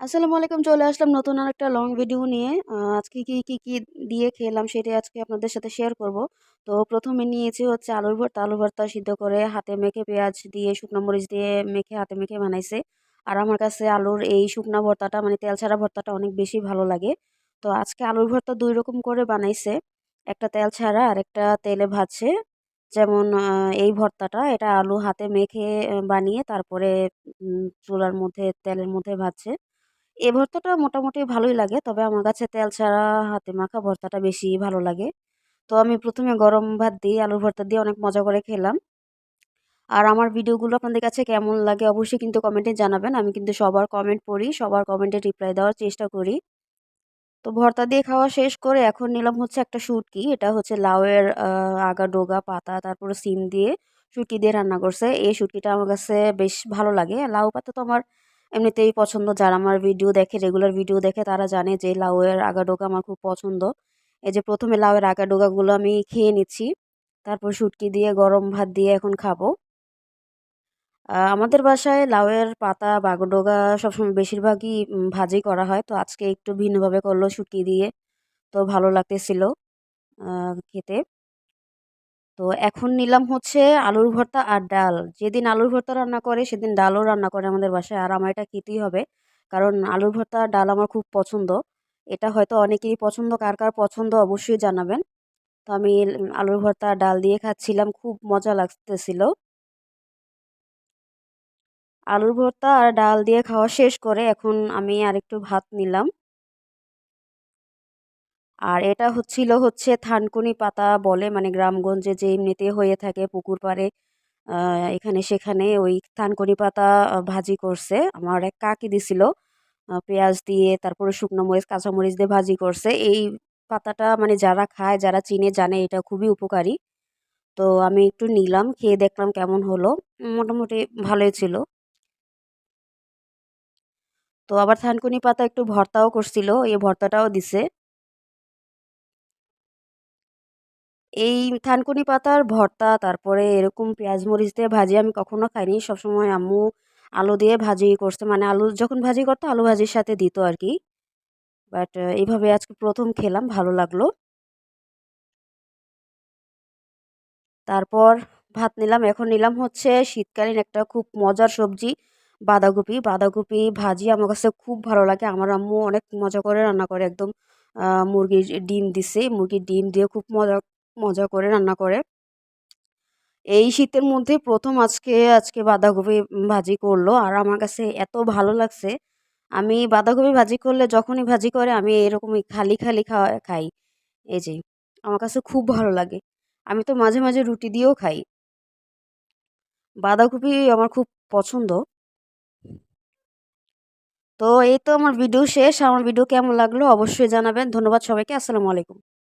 আসসালামু আলাইকুম। চলে আসলাম নতুন আরেকটা লং ভিডিও নিয়ে। আজকে কি দিয়ে খেলাম সেটাই আজকে আপনাদের সাথে শেয়ার করব। তো ১ম এ নিয়েছি হচ্ছে আলুর ভর্তা। আলু ভর্তা সিদ্ধ করে হাতে মেখে পেঁয়াজ দিয়ে শুকনা মরিচ দিয়ে মেখে হাতে মেখে বানাইছে। আর আমার কাছে আলুর এই শুকনা ভর্তাটা মানে তেল ছাড়া ভর্তাটা অনেক বেশি ভালো লাগে। তো আজকে আলুর ভর্তা ২ রকম করে বানাইছে। একটা তেল ছাড়া আরেকটা তেলে ভাজছে। যেমন এই ভর্তাটা এটা আলু হাতে মেখে বানিয়ে তারপরে চুলার মধ্যে তেলের মধ্যে ভাজছে। এই ভর্তাটা মোটামুটি ভালোই লাগে। তবে আমার কাছে তেল ছাড়া হাতে মাখা ভর্তাটা বেশি ভালো লাগে। তো আমি ১ম এ গরম ভাত দিয়ে আলুর ভর্তা দিয়ে অনেক মজা করে খেলাম। আর আমার ভিডিওগুলো আপনাদের কাছে কেমন লাগে অবশ্যই কিন্তু কমেন্টে জানাবেন। আমি কিন্তু সবার কমেন্ট পড়ি, সবার কমেন্টে রিপ্লাই দেওয়ার চেষ্টা করি। তো ভর্তা দিয়ে খাওয়া শেষ করে এখন নিলাম হচ্ছে একটা শুটকি। এটা হচ্ছে লাউয়ের আগা ডোগা পাতা তারপরে সিম দিয়ে শুটকি দিয়ে রান্না করছে। এই শুটকিটা আমার কাছে বেশ ভালো লাগে। লাউ পাতা তো আমার এমনিতেই পছন্দ। যারা আমার ভিডিও দেখে, রেগুলার ভিডিও দেখে তারা জানে যে লাউয়ের আগা ডোগা আমার খুব পছন্দ। এই যে ১ম এ লাউয়ের আগা ডোগাগুলো আমি খেয়ে নিচ্ছি। তারপর শুটকি দিয়ে গরম ভাত দিয়ে এখন খাবো। আমাদের বাসায় লাউয়ের পাতা, বাগডোগা সবসময় বেশিরভাগই ভাজি করা হয়। তো আজকে একটু ভিন্নভাবে করল শুটকি দিয়ে। তো ভালো লাগতেছিল আ খেতে। তো এখন নিলাম হচ্ছে আলুর ভর্তা আর ডাল। যেদিন আলুর ভর্তা রান্না করে সেদিন ডালও রান্না করে আমাদের বাসায়। আর আমার এটা খেতেই হবে। কারণ আলুর ভর্তা আর ডাল আমার খুব পছন্দ। এটা হয়তো অনেকেরই পছন্দ। কার পছন্দ অবশ্যই জানাবেন। তো আমি আলুর ভর্তা আর ডাল দিয়ে খাচ্ছিলাম। খুব মজা লাগতেছিল। আলুর ভর্তা আর ডাল দিয়ে খাওয়া শেষ করে এখন আমি আরেকটু ভাত নিলাম। আর এটা হচ্ছে থানকুনি পাতা বলে মানে গ্রামগঞ্জে যে এমনিতে হয়ে থাকে পুকুর পাড়ে আ এখানে সেখানে ওই থানকুনি পাতা ভাজি করছে। আমার এক কাকি দিছিল। পেঁয়াজ দিয়ে তারপরে শুকনো মরিচ, কাঁচামরিচ দিয়ে ভাজি করছে। এই পাতাটা মানে যারা খায়, যারা চিনে জানে এটা খুবই উপকারী। তো আমি একটু নিলাম, খেয়ে দেখলাম কেমন হলো। মোটামুটি ভালোই ছিল। তো আবার থানকুনি পাতা একটু ভর্তাও করছিল। এই ভর্তাটাও দিছে। এই থানকুনি পাতার ভর্তা তারপরে এরকম পেঁয়াজ মরিচ দিয়ে ভাজি আমি কখনো খাইনি। সবসময় আম্মু আলু দিয়ে ভাজি করছে। মানে আলু যখন ভাজি করতো আলু ভাজির সাথে দিত আরকি। বাট এভাবে আজকে ১ম খেলাম, ভালো লাগলো। তারপর ভাত নিলাম। এখন নিলাম হচ্ছে শীতকালীন একটা খুব মজার সবজি বাঁধাকপি। বাঁধাকপি ভাজি আমার কাছে খুব ভালো লাগে। আমার আম্মু অনেক মজা করে রান্না করে একদম মুরগির ডিম দিছে। মুরগির ডিম দিয়ে খুব মজা করে রান্না করে। এই শীতের মধ্যে ১ম আজকে বাঁধাকপি ভাজি করল। আর আমার কাছে এত ভালো লাগছে। আমি বাঁধাকপি ভাজি করলে যখনই ভাজি করে আমি এরকমই খালি খাই। এই যে আমার কাছে খুব ভালো লাগে। আমি তো মাঝে রুটি দিয়েও খাই। বাঁধাকপি আমার খুব পছন্দ। তো এই তো আমার ভিডিও শেষ। আমার ভিডিও কেমন লাগলো অবশ্যই জানাবেন। ধন্যবাদ সবাইকে। আসসালামু আলাইকুম।